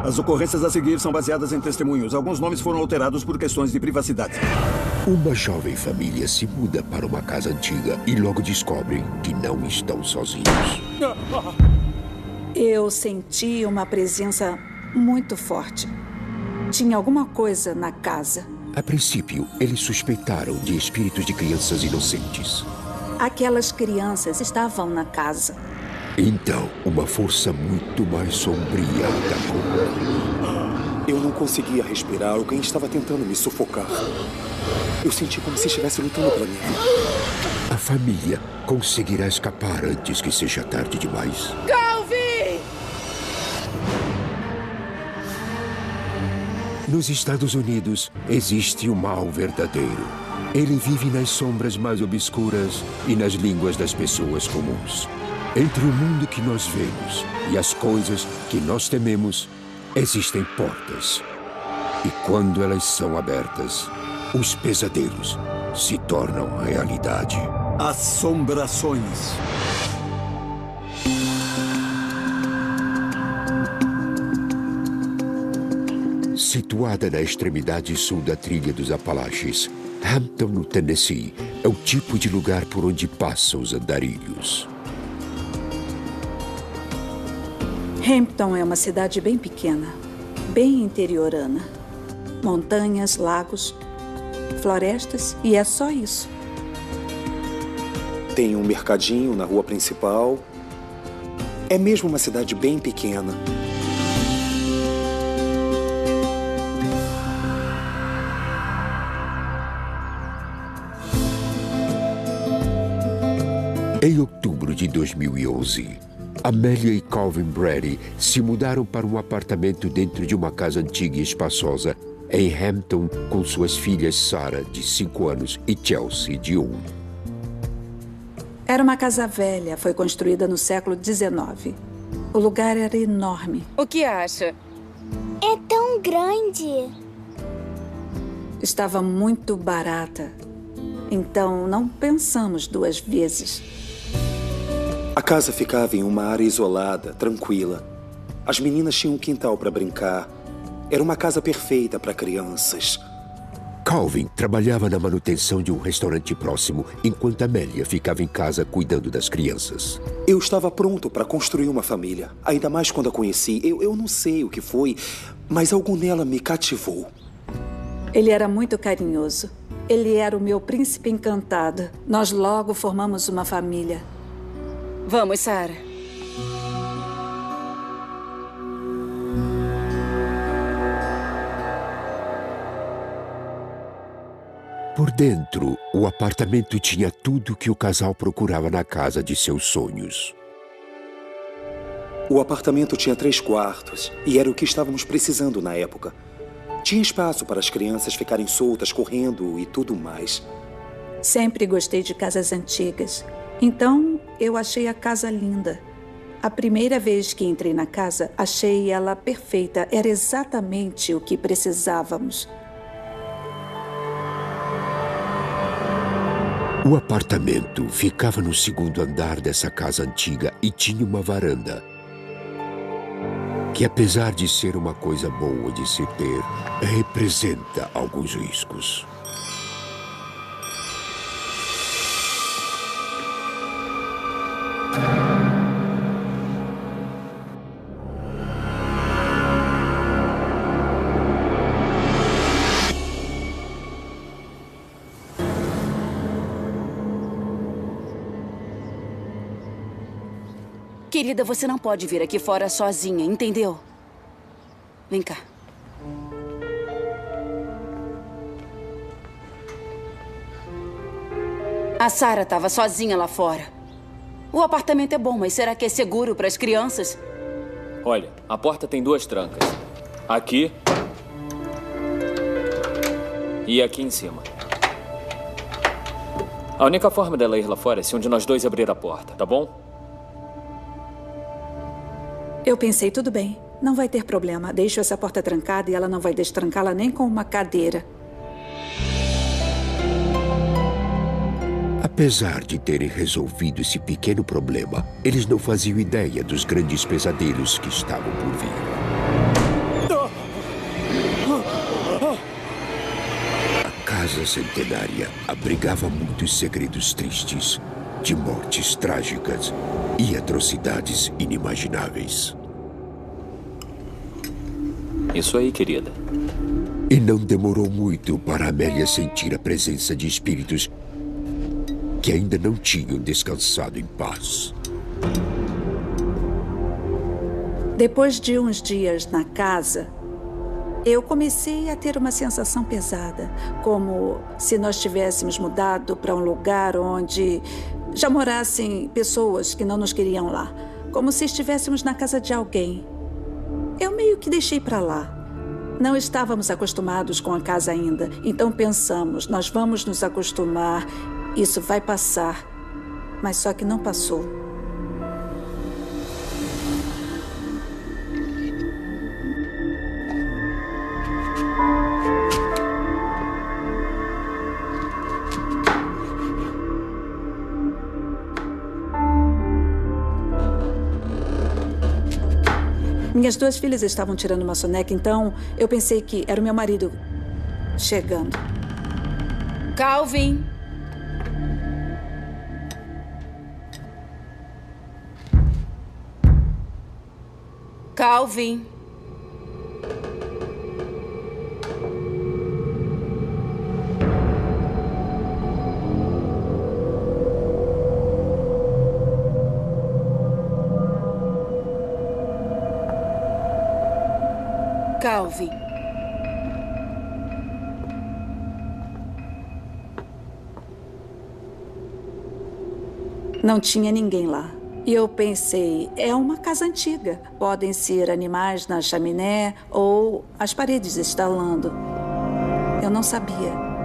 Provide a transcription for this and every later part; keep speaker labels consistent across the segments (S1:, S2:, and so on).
S1: As ocorrências a seguir são baseadas em testemunhos. Alguns nomes foram alterados por questões de privacidade.
S2: Uma jovem família se muda para uma casa antiga e logo descobrem que não estão sozinhos.
S3: Eu senti uma presença muito forte. Tinha alguma coisa na casa.
S2: A princípio, eles suspeitaram de espíritos de crianças inocentes.
S3: Aquelas crianças estavam na casa.
S2: Então, uma força muito mais sombria atacou.
S4: Eu não conseguia respirar. Alguém estava tentando me sufocar. Eu senti como se estivesse lutando pela minha vida.
S2: A família conseguirá escapar antes que seja tarde demais.
S5: Calvin!
S2: Nos Estados Unidos, existe o mal verdadeiro. Ele vive nas sombras mais obscuras e nas línguas das pessoas comuns. Entre o mundo que nós vemos e as coisas que nós tememos, existem portas. E quando elas são abertas, os pesadelos se tornam realidade.
S1: Assombrações.
S2: Situada na extremidade sul da trilha dos Apalaches, Hampton, no Tennessee, é o tipo de lugar por onde passam os andarilhos.
S3: Hampton é uma cidade bem pequena, bem interiorana. Montanhas, lagos, florestas e é só isso.
S4: Tem um mercadinho na rua principal. É mesmo uma cidade bem pequena.
S2: Em outubro de 2011, Amélia e Calvin Brady se mudaram para um apartamento dentro de uma casa antiga e espaçosa em Hampton com suas filhas Sarah, de 5 anos, e Chelsea, de 1.
S3: Era uma casa velha, foi construída no século XIX. O lugar era enorme.
S5: O que acha?
S6: É tão grande.
S3: Estava muito barata. Então, não pensamos 2 vezes.
S4: A casa ficava em uma área isolada, tranquila. As meninas tinham um quintal para brincar. Era uma casa perfeita para crianças.
S2: Calvin trabalhava na manutenção de um restaurante próximo, enquanto Amélia ficava em casa cuidando das crianças.
S4: Eu estava pronto para construir uma família. Ainda mais quando a conheci. Eu não sei o que foi, mas algo nela me cativou.
S3: Ele era muito carinhoso. Ele era o meu príncipe encantado. Nós logo formamos uma família.
S5: Vamos, Sarah.
S2: Por dentro, o apartamento tinha tudo que o casal procurava na casa de seus sonhos.
S4: O apartamento tinha 3 quartos e era o que estávamos precisando na época. Tinha espaço para as crianças ficarem soltas, correndo e tudo mais.
S3: Sempre gostei de casas antigas. Então, eu achei a casa linda. A primeira vez que entrei na casa, achei ela perfeita. Era exatamente o que precisávamos.
S2: O apartamento ficava no 2º andar dessa casa antiga e tinha uma varanda, que, apesar de ser uma coisa boa de se ter, representa alguns riscos.
S5: Querida, você não pode vir aqui fora sozinha, entendeu? Vem cá. A Sarah estava sozinha lá fora. O apartamento é bom, mas será que é seguro para as crianças?
S7: Olha, a porta tem 2 trancas. Aqui e aqui em cima. A única forma dela ir lá fora é se um de nós 2 abrir a porta, tá bom?
S3: Eu pensei, tudo bem, não vai ter problema. Deixo essa porta trancada e ela não vai destrancá-la nem com uma cadeira.
S2: Apesar de terem resolvido esse pequeno problema, eles não faziam ideia dos grandes pesadelos que estavam por vir. casa centenária abrigava muitos segredos tristes, de mortes trágicas e atrocidades inimagináveis.
S7: Isso aí, querida.
S2: E não demorou muito para Amélia sentir a presença de espíritos que ainda não tinham descansado em paz.
S3: Depois de uns dias na casa, eu comecei a ter uma sensação pesada, como se nós tivéssemos mudado para um lugar onde já morassem pessoas que não nos queriam lá, como se estivéssemos na casa de alguém. Eu meio que deixei para lá. Não estávamos acostumados com a casa ainda, então pensamos, nós vamos nos acostumar, isso vai passar. Mas só que não passou. Minhas duas filhas estavam tirando uma soneca, então eu pensei que era o meu marido chegando.
S5: Calvin! Calvin! Calvin.
S3: Não tinha ninguém lá. E eu pensei, é uma casa antiga. Podem ser animais na chaminé ou as paredes estalando. Eu não sabia.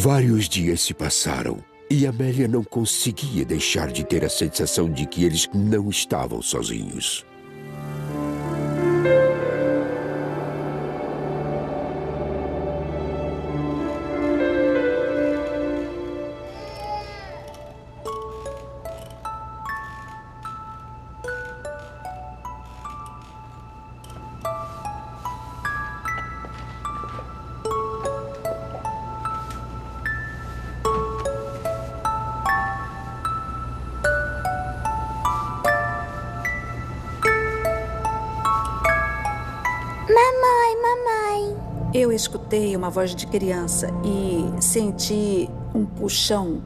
S2: Vários dias se passaram e Amélia não conseguia deixar de ter a sensação de que eles não estavam sozinhos.
S3: Eu escutei uma voz de criança e senti um puxão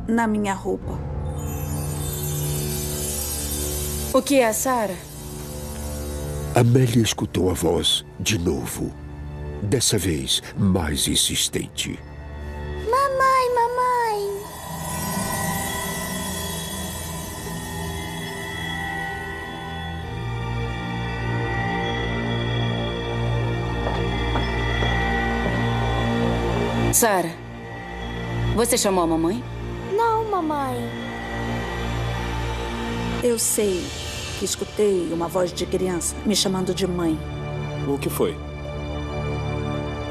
S3: na minha roupa.
S5: O que é, Sarah?
S2: Amélia escutou a voz de novo, dessa vez mais insistente.
S6: Mamãe, mamãe.
S5: Sarah, você chamou a mamãe?
S6: Não, mamãe.
S3: Eu sei que escutei uma voz de criança me chamando de mãe.
S7: O que foi?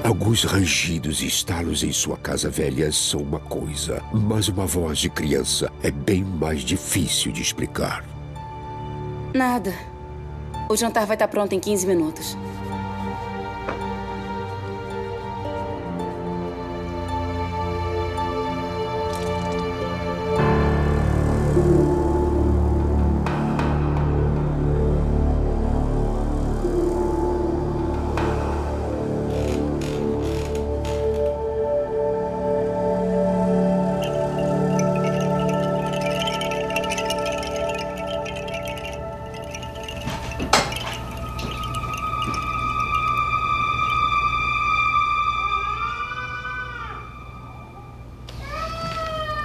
S2: Alguns rangidos e estalos em sua casa velha são uma coisa, mas uma voz de criança é bem mais difícil de explicar.
S5: Nada. O jantar vai estar pronto em 15 minutos.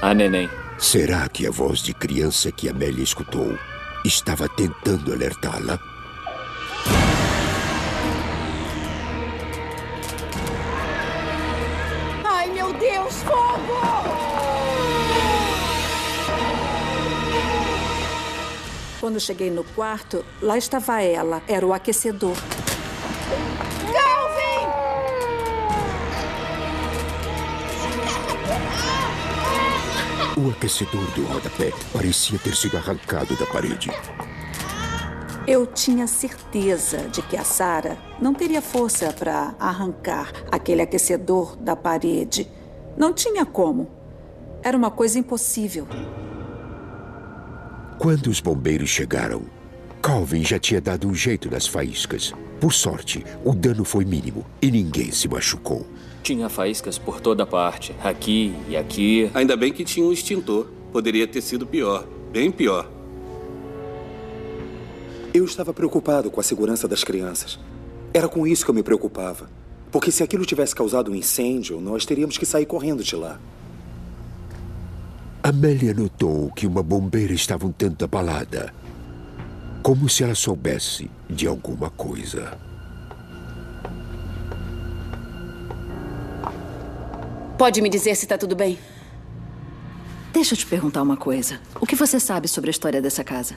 S7: A neném.
S2: Será que a voz de criança que Amélia escutou estava tentando alertá-la?
S5: Ai, meu Deus, fogo!
S3: Quando cheguei no quarto, lá estava ela. Era o aquecedor.
S2: O aquecedor do rodapé parecia ter sido arrancado da parede.
S3: Eu tinha certeza de que a Sarah não teria força para arrancar aquele aquecedor da parede. Não tinha como. Era uma coisa impossível.
S2: Quando os bombeiros chegaram, Calvin já tinha dado um jeito nas faíscas. Por sorte, o dano foi mínimo e ninguém se machucou.
S7: Tinha faíscas por toda parte, aqui e aqui.
S8: Ainda bem que tinha um extintor. Poderia ter sido pior, bem pior.
S4: Eu estava preocupado com a segurança das crianças. Era com isso que eu me preocupava. Porque se aquilo tivesse causado um incêndio, nós teríamos que sair correndo de lá.
S2: Amélia notou que uma bombeira estava um tanto abalada. Como se ela soubesse de alguma coisa.
S5: Pode me dizer se está tudo bem?
S9: Deixa eu te perguntar uma coisa. O que você sabe sobre a história dessa casa?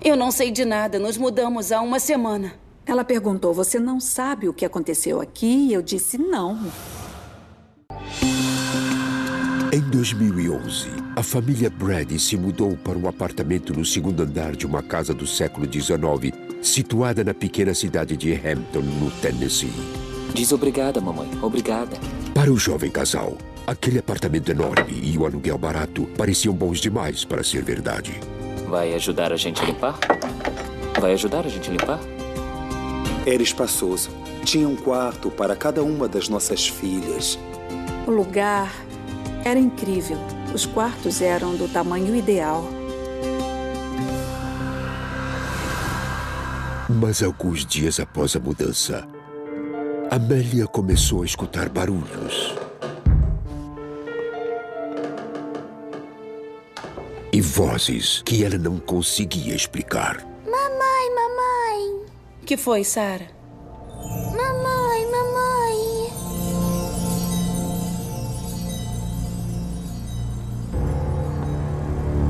S5: Eu não sei de nada. Nos mudamos há uma semana.
S3: Ela perguntou, você não sabe o que aconteceu aqui? E eu disse, não.
S2: Em 2011, a família Brady se mudou para um apartamento no segundo andar de uma casa do século XIX, situada na pequena cidade de Hampton, no Tennessee.
S7: Diz obrigada, mamãe. Obrigada.
S2: Para o jovem casal, aquele apartamento enorme e o aluguel barato pareciam bons demais para ser verdade.
S7: Vai ajudar a gente a limpar? Vai ajudar a gente a limpar?
S4: Era espaçoso. Tinha um quarto para cada uma das nossas filhas.
S3: O lugar era incrível. Os quartos eram do tamanho ideal.
S2: Mas alguns dias após a mudança, Amélia começou a escutar barulhos. E vozes que ela não conseguia explicar.
S6: Mamãe.
S5: O que foi, Sarah?
S6: Mamãe.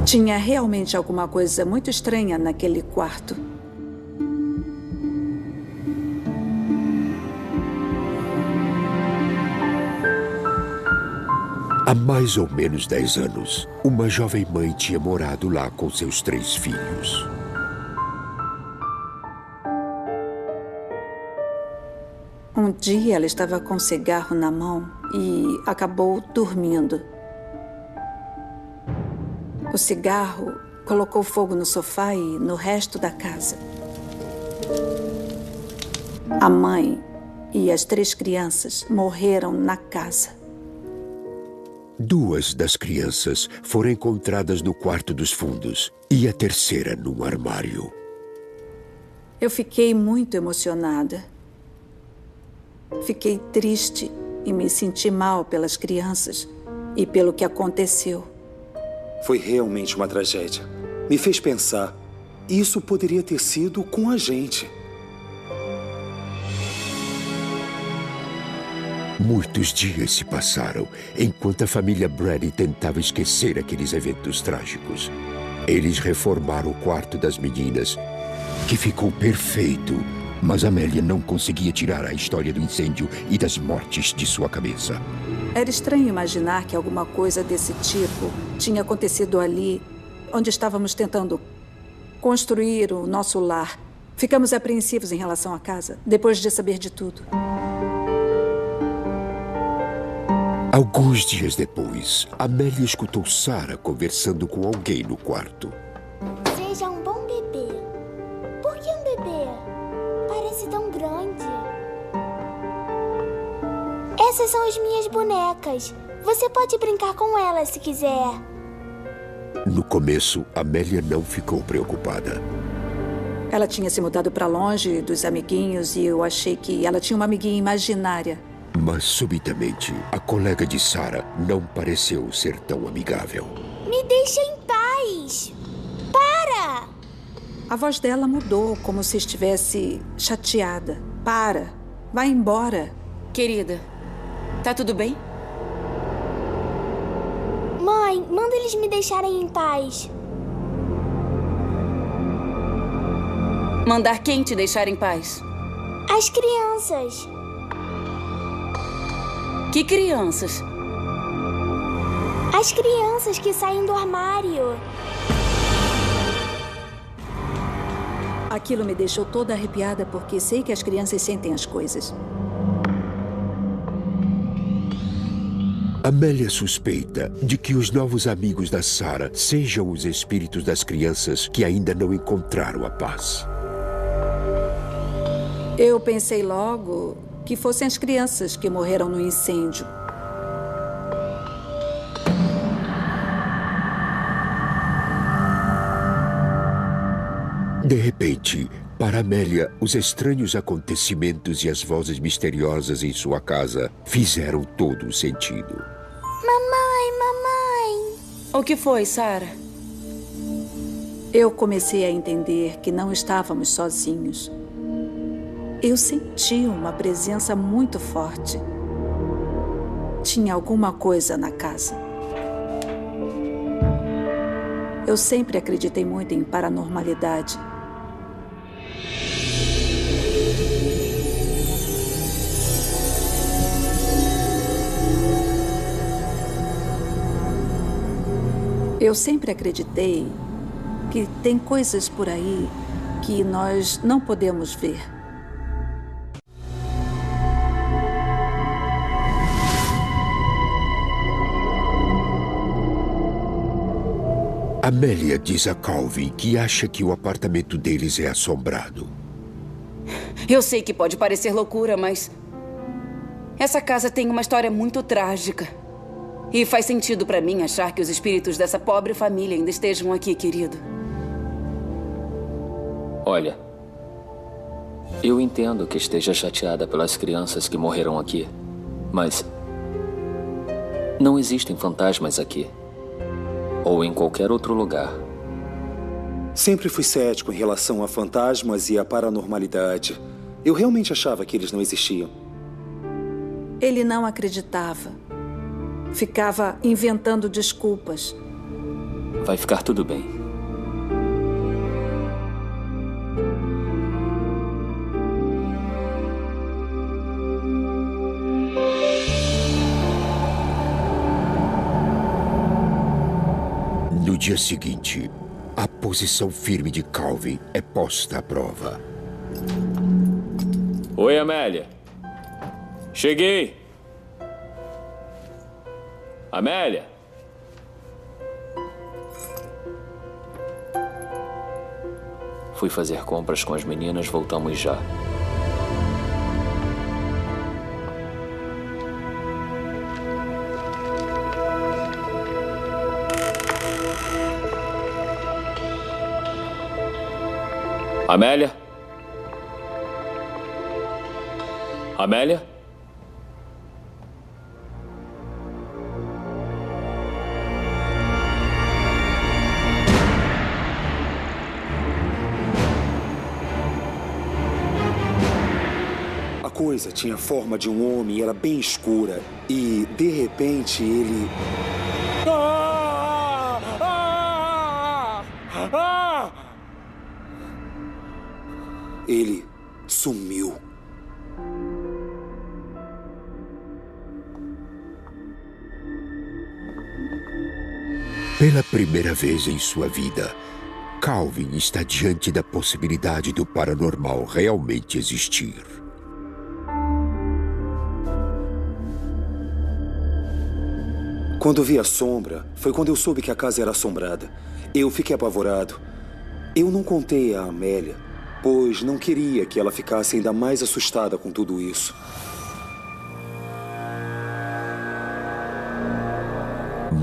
S3: Tinha realmente alguma coisa muito estranha naquele quarto.
S2: Há mais ou menos 10 anos, uma jovem mãe tinha morado lá com seus 3 filhos.
S3: Um dia ela estava com um cigarro na mão e acabou dormindo. O cigarro colocou fogo no sofá e no resto da casa. A mãe e as 3 crianças morreram na casa.
S2: 2 das crianças foram encontradas no quarto dos fundos e a terceira num armário.
S3: Eu fiquei muito emocionada. Fiquei triste e me senti mal pelas crianças e pelo que aconteceu.
S4: Foi realmente uma tragédia. Me fez pensar, isso poderia ter sido com a gente.
S2: Muitos dias se passaram enquanto a família Brady tentava esquecer aqueles eventos trágicos. Eles reformaram o quarto das meninas, que ficou perfeito, mas Amélia não conseguia tirar a história do incêndio e das mortes de sua cabeça.
S3: Era estranho imaginar que alguma coisa desse tipo tinha acontecido ali, onde estávamos tentando construir o nosso lar. Ficamos apreensivos em relação à casa, depois de saber de tudo.
S2: Alguns dias depois, Amélia escutou Sarah conversando com alguém no quarto.
S6: Seja um bom bebê. Por que um bebê? Parece tão grande. Essas são as minhas bonecas. Você pode brincar com elas se quiser.
S2: No começo, Amélia não ficou preocupada.
S3: Ela tinha se mudado para longe dos amiguinhos e eu achei que ela tinha uma amiguinha imaginária.
S2: Mas, subitamente, a colega de Sarah não pareceu ser tão amigável.
S6: Me deixa em paz. Para!
S3: A voz dela mudou, como se estivesse chateada. Para! Vai embora.
S5: Querida, tá tudo bem?
S6: Mãe, manda eles me deixarem em paz.
S5: Mandar quem te deixar em paz?
S6: As crianças.
S5: Que crianças?
S6: As crianças que saem do armário.
S3: Aquilo me deixou toda arrepiada porque sei que as crianças sentem as coisas.
S2: Amélia suspeita de que os novos amigos da Sarah sejam os espíritos das crianças que ainda não encontraram a paz.
S3: Eu pensei logo que fossem as crianças que morreram no incêndio.
S2: De repente, para Amélia, os estranhos acontecimentos e as vozes misteriosas em sua casa fizeram todo o sentido.
S6: Mamãe!
S5: O que foi, Sarah?
S3: Eu comecei a entender que não estávamos sozinhos. Eu senti uma presença muito forte. Tinha alguma coisa na casa. Eu sempre acreditei muito em paranormalidade. Eu sempre acreditei que tem coisas por aí que nós não podemos ver.
S2: Amélia diz a Calvin que acha que o apartamento deles é assombrado.
S5: Eu sei que pode parecer loucura, mas essa casa tem uma história muito trágica. E faz sentido pra mim achar que os espíritos dessa pobre família ainda estejam aqui, querido.
S7: Olha, eu entendo que esteja chateada pelas crianças que morreram aqui, mas não existem fantasmas aqui. Ou em qualquer outro lugar.
S4: Sempre fui cético em relação a fantasmas e a paranormalidade. Eu realmente achava que eles não existiam.
S3: Ele não acreditava. Ficava inventando desculpas.
S7: Vai ficar tudo bem.
S2: No dia seguinte, a posição firme de Calvin é posta à prova.
S7: Oi, Amélia. Cheguei. Amélia. Fui fazer compras com as meninas, voltamos já. Amélia? Amélia?
S4: A coisa tinha a forma de um homem e era bem escura. E, de repente, ele... Ele sumiu.
S2: Pela primeira vez em sua vida, Calvin está diante da possibilidade do paranormal realmente existir.
S4: Quando vi a sombra, foi quando eu soube que a casa era assombrada. Eu fiquei apavorado. Eu não contei a Amélia, pois não queria que ela ficasse ainda mais assustada com tudo isso.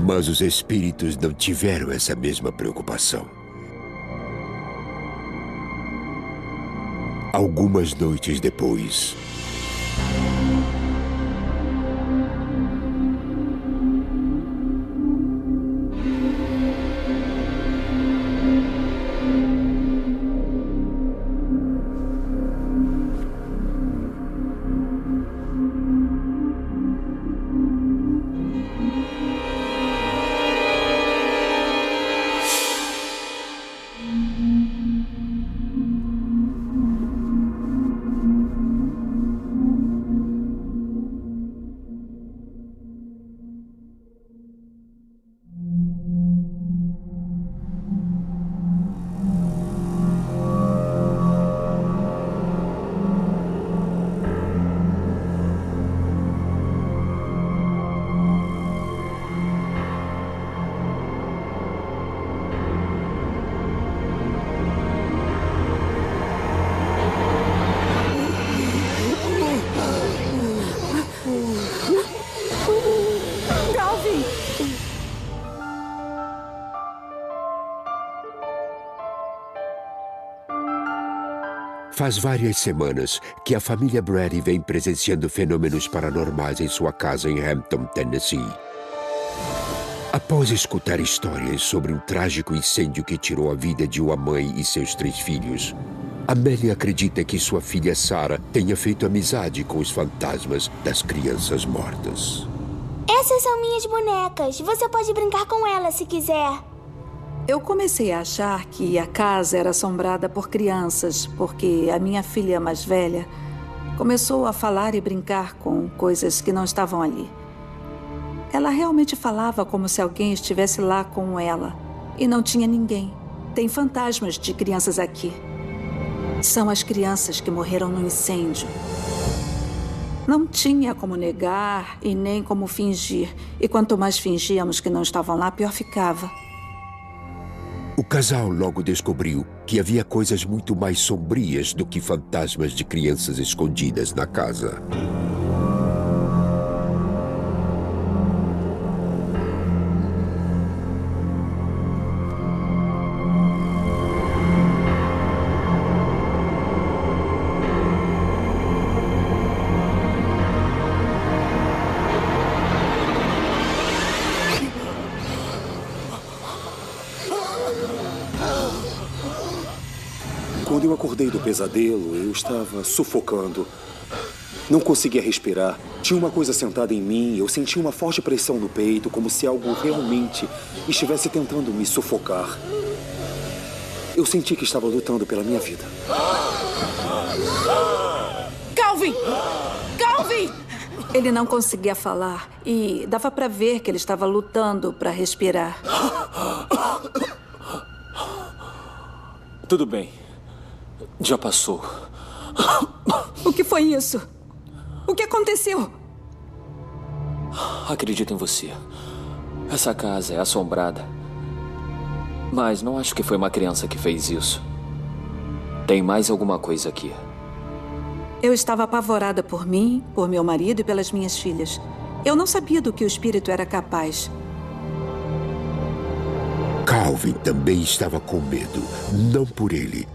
S2: Mas os espíritos não tiveram essa mesma preocupação. Algumas noites depois... Faz várias semanas que a família Brady vem presenciando fenômenos paranormais em sua casa em Hampton, Tennessee. Após escutar histórias sobre um trágico incêndio que tirou a vida de uma mãe e seus 3 filhos, Amélia acredita que sua filha Sarah tenha feito amizade com os fantasmas das crianças mortas.
S6: Essas são minhas bonecas. Você pode brincar com elas se quiser.
S3: Eu comecei a achar que a casa era assombrada por crianças, porque a minha filha mais velha começou a falar e brincar com coisas que não estavam ali. Ela realmente falava como se alguém estivesse lá com ela. E não tinha ninguém. Tem fantasmas de crianças aqui. São as crianças que morreram no incêndio. Não tinha como negar e nem como fingir. E quanto mais fingíamos que não estavam lá, pior ficava.
S2: O casal logo descobriu que havia coisas muito mais sombrias do que fantasmas de crianças escondidas na casa.
S4: Quando eu acordei do pesadelo, eu estava sufocando. Não conseguia respirar. Tinha uma coisa sentada em mim. Eu sentia uma forte pressão no peito, como se algo realmente estivesse tentando me sufocar. Eu senti que estava lutando pela minha vida.
S5: Calvin! Calvin!
S3: Ele não conseguia falar e dava para ver que ele estava lutando para respirar.
S7: Tudo bem. Já passou.
S3: O que foi isso? O que aconteceu?
S7: Acredito em você. Essa casa é assombrada. Mas não acho que foi uma criança que fez isso. Tem mais alguma coisa aqui.
S3: Eu estava apavorada por mim, por meu marido e pelas minhas filhas. Eu não sabia do que o espírito era capaz.
S2: Calvin também estava com medo, não por ele,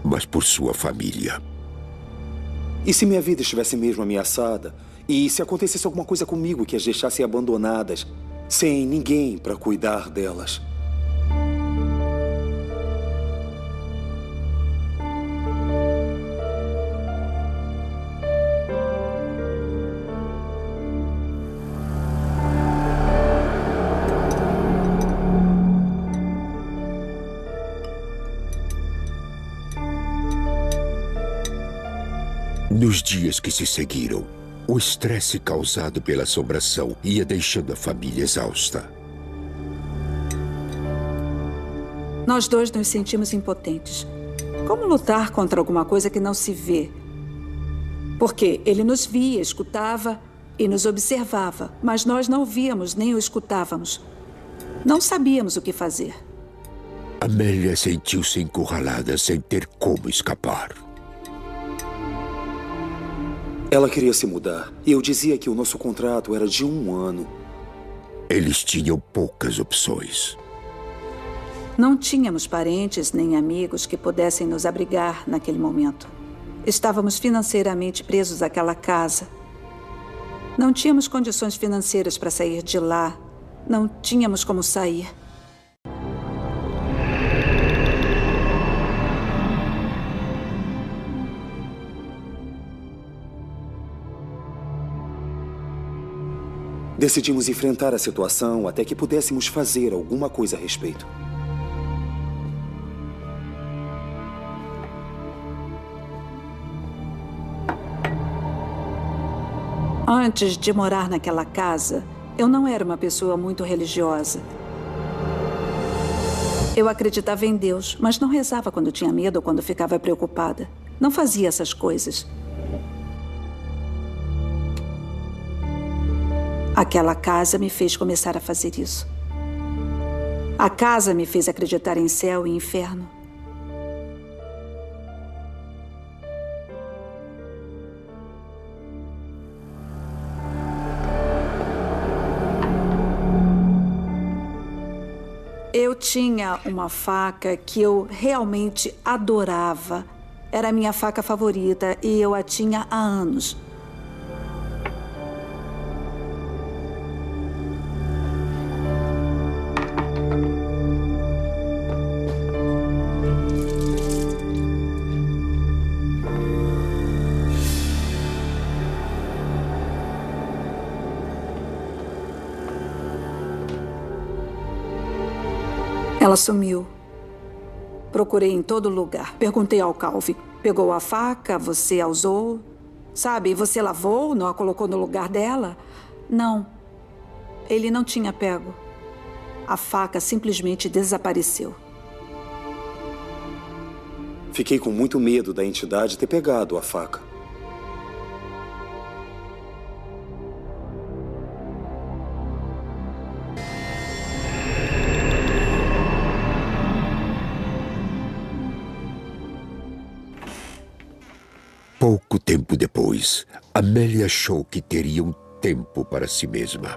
S2: mas por sua família.
S4: E se minha vida estivesse mesmo ameaçada? E se acontecesse alguma coisa comigo que as deixasse abandonadas, sem ninguém para cuidar delas?
S2: Nos dias que se seguiram, o estresse causado pela assombração ia deixando a família exausta.
S3: Nós dois nos sentimos impotentes. Como lutar contra alguma coisa que não se vê? Porque ele nos via, escutava e nos observava, mas nós não o víamos nem o escutávamos. Não sabíamos o que fazer.
S2: Amélia sentiu-se encurralada sem ter como escapar.
S4: Ela queria se mudar. E eu dizia que o nosso contrato era de 1 ano.
S2: Eles tinham poucas opções.
S3: Não tínhamos parentes nem amigos que pudessem nos abrigar naquele momento. Estávamos financeiramente presos àquela casa. Não tínhamos condições financeiras para sair de lá. Não tínhamos como sair.
S4: Decidimos enfrentar a situação até que pudéssemos fazer alguma coisa a respeito.
S3: Antes de morar naquela casa, eu não era uma pessoa muito religiosa. Eu acreditava em Deus, mas não rezava quando tinha medo ou quando ficava preocupada. Não fazia essas coisas. Aquela casa me fez começar a fazer isso. A casa me fez acreditar em céu e inferno. Eu tinha uma faca que eu realmente adorava. Era a minha faca favorita e eu a tinha há anos. Ela sumiu. Procurei em todo lugar. Perguntei ao Calvin. Pegou a faca, você a usou? Sabe, você lavou, não a colocou no lugar dela? Não. Ele não tinha pego. A faca simplesmente desapareceu.
S4: Fiquei com muito medo da entidade ter pegado a faca.
S2: Pouco tempo depois, Amélia achou que teria um tempo para si mesma.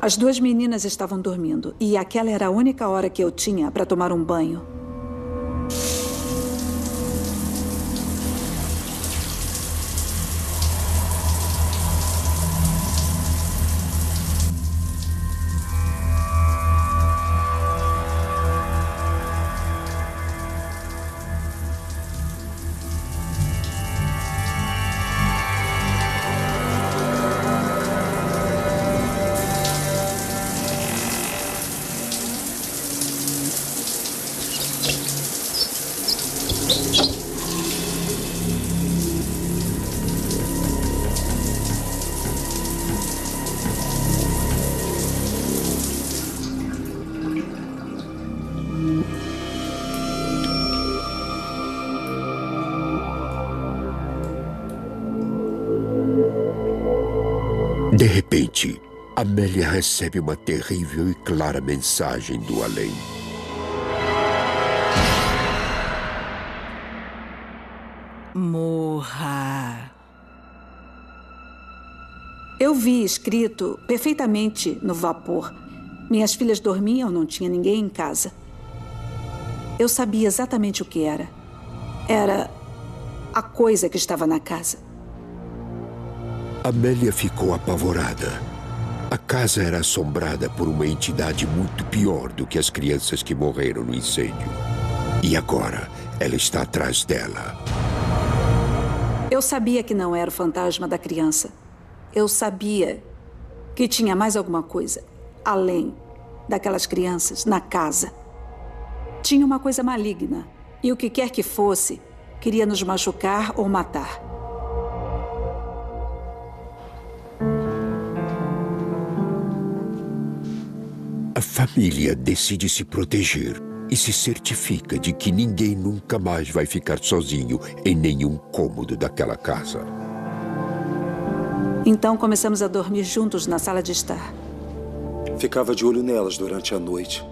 S3: As duas meninas estavam dormindo e aquela era a única hora que eu tinha para tomar um banho.
S2: De repente, Amélia recebe uma terrível e clara mensagem do além.
S9: Morra.
S3: Eu vi escrito perfeitamente no vapor. Minhas filhas dormiam, não tinha ninguém em casa. Eu sabia exatamente o que era. Era a coisa que estava na casa.
S2: Amélia ficou apavorada. A casa era assombrada por uma entidade muito pior do que as crianças que morreram no incêndio. E agora, ela está atrás dela.
S3: Eu sabia que não era o fantasma da criança. Eu sabia que tinha mais alguma coisa, além daquelas crianças, na casa. Tinha uma coisa maligna. E o que quer que fosse, queria nos machucar ou matar.
S2: A família decide se proteger e se certifica de que ninguém nunca mais vai ficar sozinho em nenhum cômodo daquela casa.
S3: Então começamos a dormir juntos na sala de estar.
S4: Ficava de olho nelas durante a noite.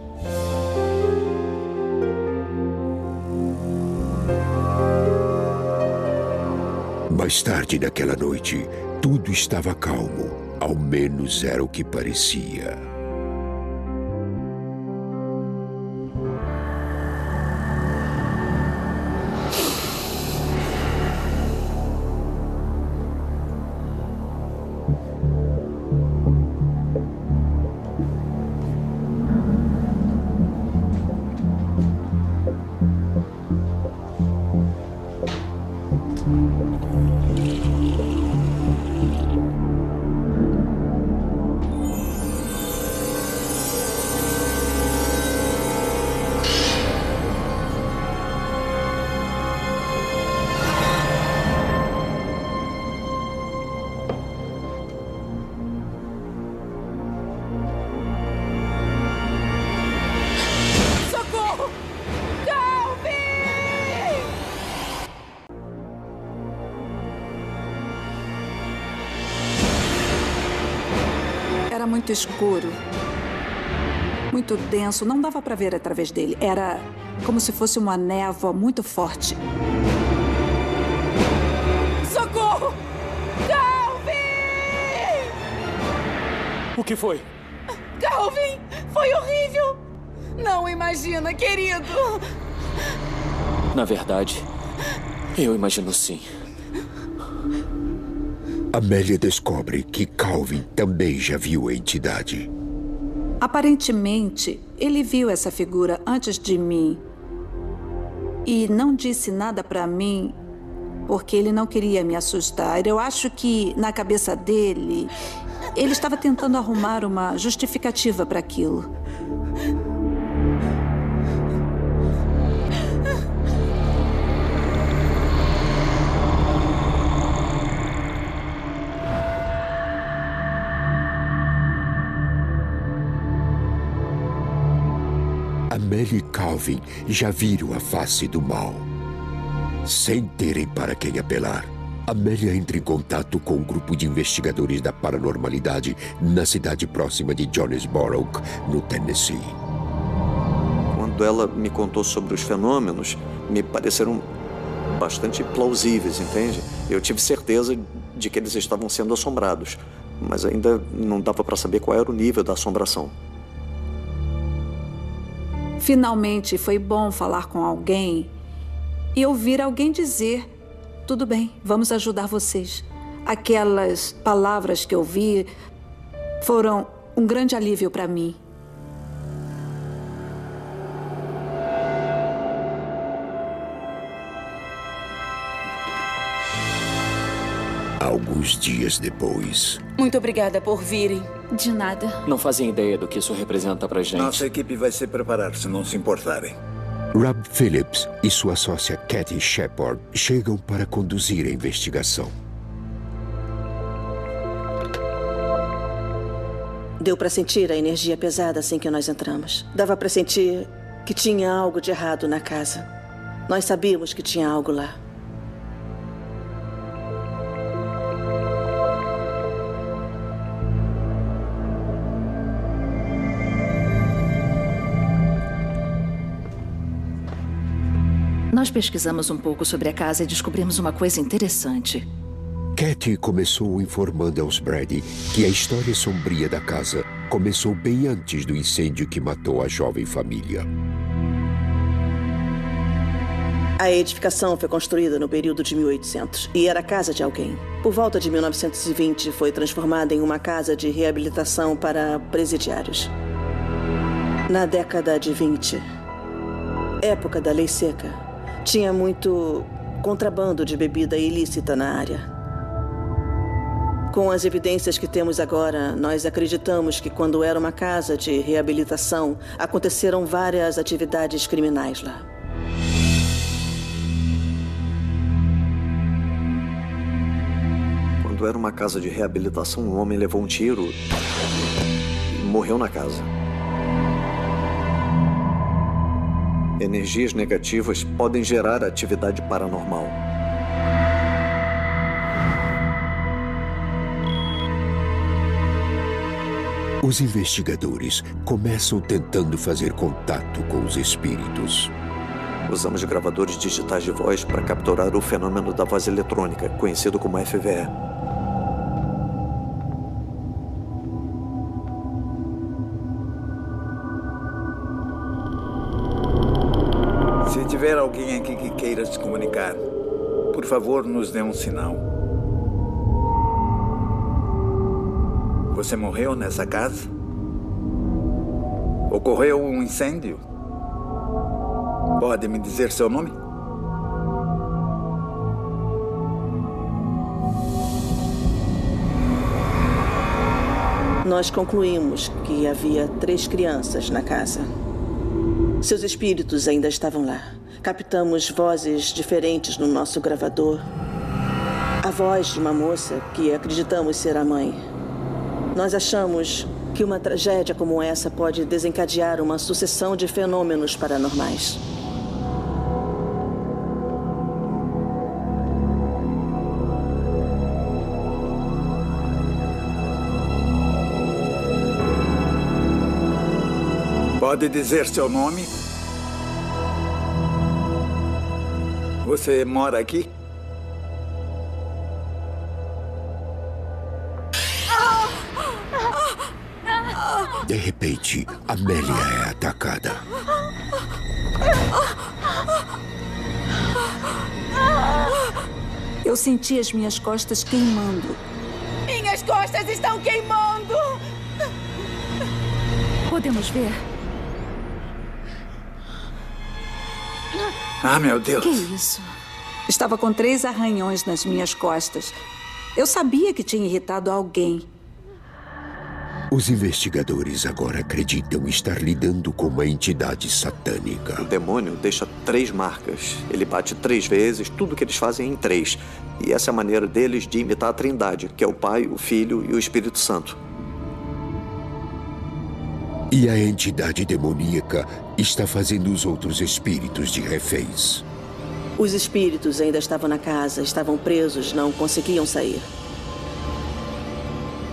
S2: Mais tarde naquela noite, tudo estava calmo. Ao menos era o que parecia.
S3: Era muito escuro, muito denso, não dava para ver através dele. Era como se fosse uma névoa muito forte.
S5: Socorro! Calvin!
S8: O que foi?
S5: Calvin! Foi horrível! Não imagina, querido!
S7: Na verdade, Eu imagino sim.
S2: Amélia descobre que Calvin também já viu a entidade.
S3: Aparentemente, ele viu essa figura antes de mim e não disse nada para mim porque ele não queria me assustar. Eu acho que, na cabeça dele, ele estava tentando arrumar uma justificativa para aquilo.
S2: Amélia e Calvin já viram a face do mal. Sem terem para quem apelar, Amélia entra em contato com um grupo de investigadores da paranormalidade na cidade próxima de Jonesboro, no Tennessee.
S10: Quando ela me contou sobre os fenômenos, me pareceram bastante plausíveis, entende? Eu tive certeza de que eles estavam sendo assombrados, mas ainda não dava para saber qual era o nível da assombração.
S3: Finalmente foi bom falar com alguém e ouvir alguém dizer: tudo bem, vamos ajudar vocês. Aquelas palavras que eu ouvi foram um grande alívio para mim.
S2: Alguns dias depois...
S5: Muito obrigada por virem.
S9: De nada.
S7: Não fazem ideia do que isso representa pra gente.
S1: Nossa equipe vai se preparar, se não se importarem.
S2: Rob Phillips e sua sócia Kathy Shepard chegam para conduzir a investigação.
S11: Deu para sentir a energia pesada assim que nós entramos. Dava para sentir que tinha algo de errado na casa. Nós sabíamos que tinha algo lá.
S9: Nós pesquisamos um pouco sobre a casa e descobrimos uma coisa interessante.
S2: Kathy começou informando aos Brady que a história sombria da casa começou bem antes do incêndio que matou a jovem família.
S11: A edificação foi construída no período de 1800 e era a casa de alguém. Por volta de 1920, foi transformada em uma casa de reabilitação para presidiários. Na década de 20, época da lei seca, tinha muito contrabando de bebida ilícita na área. Com as evidências que temos agora, nós acreditamos que quando era uma casa de reabilitação, aconteceram várias atividades criminais lá.
S10: Quando era uma casa de reabilitação, um homem levou um tiro e morreu na casa. Energias negativas podem gerar atividade paranormal.
S2: Os investigadores começam tentando fazer contato com os espíritos.
S10: Usamos gravadores digitais de voz para capturar o fenômeno da voz eletrônica, conhecido como FVE.
S1: Se tiver alguém aqui que queira se comunicar, por favor, nos dê um sinal. Você morreu nessa casa? Ocorreu um incêndio? Pode me dizer seu nome?
S11: Nós concluímos que havia 3 crianças na casa. Seus espíritos ainda estavam lá. Captamos vozes diferentes no nosso gravador. A voz de uma moça que acreditamos ser a mãe. Nós achamos que uma tragédia como essa pode desencadear uma sucessão de fenômenos paranormais.
S1: Pode dizer seu nome? Você mora aqui?
S2: De repente, Amélia é atacada.
S3: Eu senti as minhas costas queimando.
S5: Minhas costas estão queimando!
S9: Podemos ver?
S1: Ah, meu Deus.
S9: Que isso?
S3: Estava com 3 arranhões nas minhas costas. Eu sabia que tinha irritado alguém.
S2: Os investigadores agora acreditam estar lidando com uma entidade satânica.
S10: O demônio deixa 3 marcas. Ele bate 3 vezes, tudo que eles fazem é em 3. E essa é a maneira deles de imitar a Trindade, que é o Pai, o Filho e o Espírito Santo.
S2: E a entidade demoníaca está fazendo os outros espíritos de reféns.
S11: Os espíritos ainda estavam na casa, estavam presos, não conseguiam sair.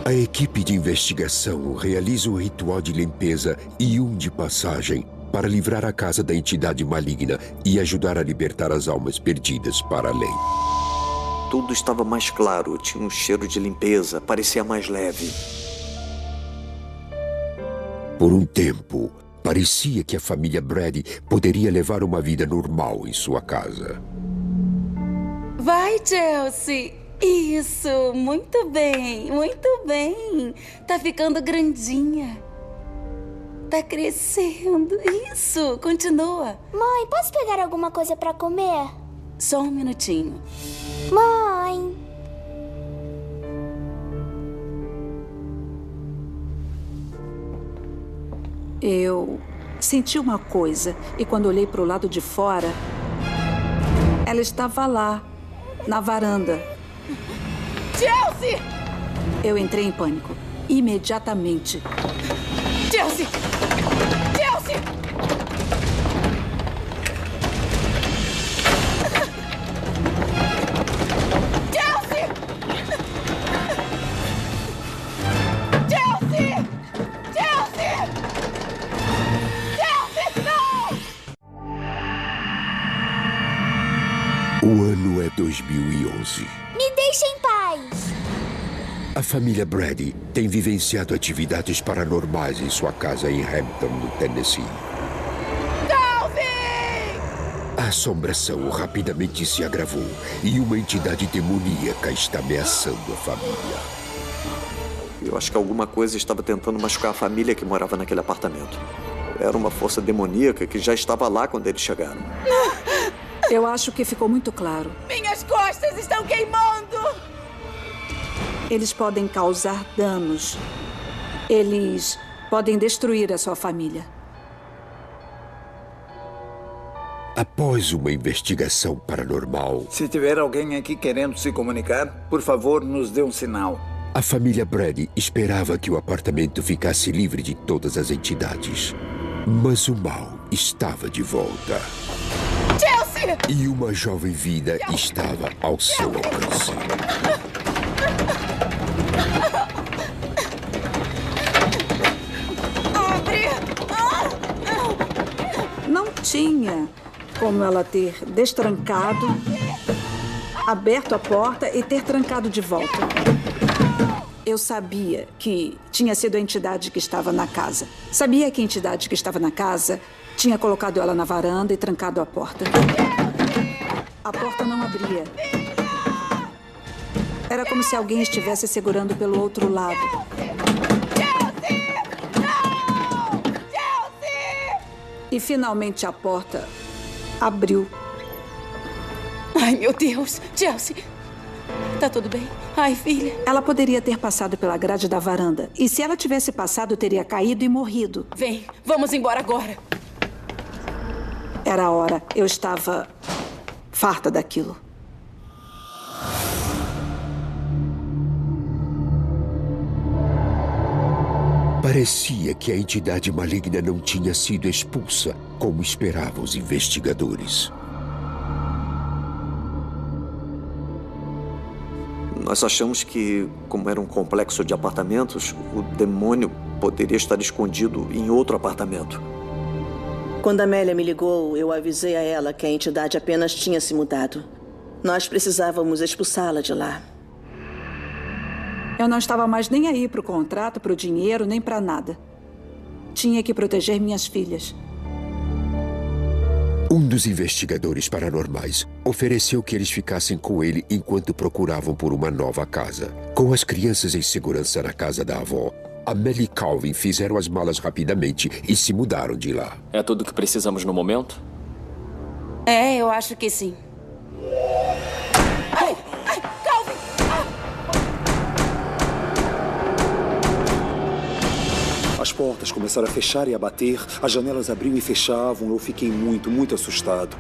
S2: A equipe de investigação realiza um ritual de limpeza e um de passagem para livrar a casa da entidade maligna e ajudar a libertar as almas perdidas para além.
S10: Tudo estava mais claro, tinha um cheiro de limpeza, parecia mais leve.
S2: Por um tempo, parecia que a família Brady poderia levar uma vida normal em sua casa.
S5: Vai, Chelsea! Isso! Muito bem, muito bem! Tá ficando grandinha. Tá crescendo. Isso! Continua.
S6: Mãe, posso pegar alguma coisa pra comer?
S5: Só um minutinho.
S6: Mãe!
S3: Eu senti uma coisa e quando olhei para o lado de fora, ela estava lá, na varanda.
S5: Chelsea!
S3: Eu entrei em pânico, imediatamente.
S5: Chelsea! Chelsea! Chelsea! Chelsea! Chelsea! Chelsea, não!
S2: O ano é 2011.
S6: Me deixa em paz!
S2: A família Brady tem vivenciado atividades paranormais em sua casa em Hampton, no Tennessee.
S5: Calvin!
S2: A assombração rapidamente se agravou e uma entidade demoníaca está ameaçando a família.
S10: Eu acho que alguma coisa estava tentando machucar a família que morava naquele apartamento. Era uma força demoníaca que já estava lá quando eles chegaram.
S3: Eu acho que ficou muito claro.
S5: Minhas costas estão queimando!
S3: Eles podem causar danos. Eles podem destruir a sua família.
S2: Após uma investigação paranormal,
S1: Se tiver alguém aqui querendo se comunicar, por favor, nos dê um sinal.
S2: a família Brady esperava que o apartamento ficasse livre de todas as entidades. Mas o mal estava de volta.
S5: Chelsea!
S2: E uma jovem vida estava ao seu alcance.
S5: Abre!
S3: Não tinha como ela ter destrancado, aberto a porta e ter trancado de volta. Eu sabia que tinha sido a entidade que estava na casa. Sabia que a entidade que estava na casa tinha colocado ela na varanda e trancado a porta. A porta não abria. Era como se alguém estivesse segurando pelo outro lado. E finalmente a porta abriu.
S5: Ai, meu Deus! Chelsea! Tá tudo bem? Ai, filha.
S3: Ela poderia ter passado pela grade da varanda. E se ela tivesse passado, teria caído e morrido.
S5: Vem, vamos embora agora.
S3: Era a hora. Eu estava farta daquilo.
S2: Parecia que a entidade maligna não tinha sido expulsa, como esperavam os investigadores.
S10: Nós achamos que, como era um complexo de apartamentos, o demônio poderia estar escondido em outro apartamento.
S11: Quando a Amélia me ligou, eu avisei a ela que a entidade apenas tinha se mudado. Nós precisávamos expulsá-la de lá.
S3: Eu não estava mais nem aí para o contrato, para o dinheiro, nem para nada. Tinha que proteger minhas filhas.
S2: Um dos investigadores paranormais ofereceu que eles ficassem com ele enquanto procuravam por uma nova casa. Com as crianças em segurança na casa da avó, Amélie e Calvin fizeram as malas rapidamente e se mudaram de lá.
S7: É tudo o que precisamos no momento?
S5: Eu acho que sim. Calvin!
S4: As portas começaram a fechar e a bater, as janelas abriam e fechavam. Eu fiquei muito, muito assustado.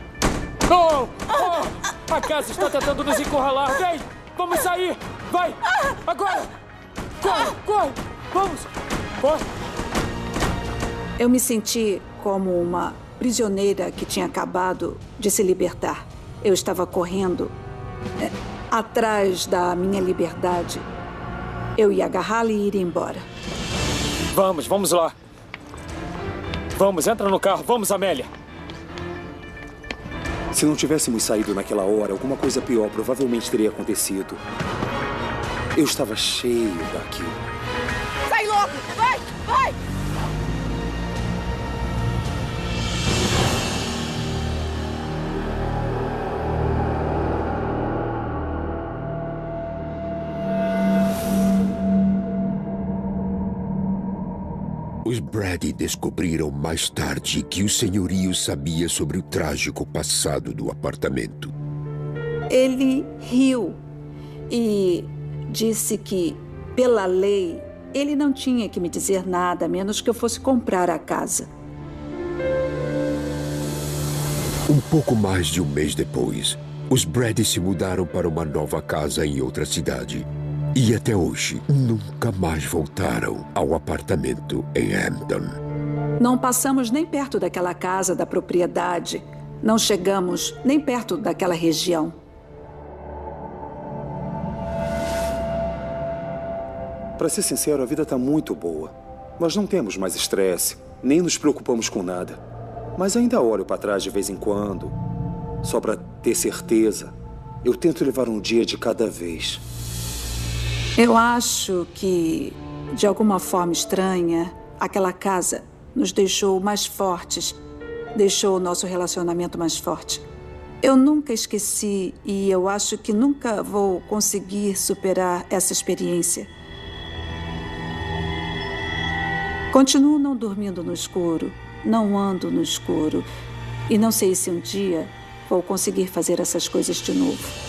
S12: Oh! A casa está tentando nos encurralar. Vem! Vamos sair! Vai! Agora! Corre! Vamos! Corre!
S3: Eu me senti como uma prisioneira que tinha acabado de se libertar. Eu estava correndo atrás da minha liberdade. Eu ia agarrá-la e ir embora.
S12: Vamos lá. Vamos, entra no carro. Vamos, Amélia.
S4: Se não tivéssemos saído naquela hora, alguma coisa pior provavelmente teria acontecido. Eu estava cheio daquilo.
S5: Sai logo! Vai!
S2: Os Brady descobriram mais tarde que o senhorio sabia sobre o trágico passado do apartamento.
S3: Ele riu e disse que, pela lei, ele não tinha que me dizer nada, a menos que eu fosse comprar a casa.
S2: Um pouco mais de um mês depois, os Brady se mudaram para uma nova casa em outra cidade. E até hoje, nunca mais voltaram ao apartamento em Hampton.
S3: Não passamos nem perto daquela casa, da propriedade. Não chegamos nem perto daquela região.
S4: Para ser sincero, a vida está muito boa. Nós não temos mais estresse, nem nos preocupamos com nada. Mas ainda olho para trás de vez em quando. Só para ter certeza, eu tento levar um dia de cada vez.
S3: Eu acho que, de alguma forma estranha, aquela casa nos deixou mais fortes, deixou o nosso relacionamento mais forte. Eu nunca esqueci e eu acho que nunca vou conseguir superar essa experiência. Continuo não dormindo no escuro, não ando no escuro e não sei se um dia vou conseguir fazer essas coisas de novo.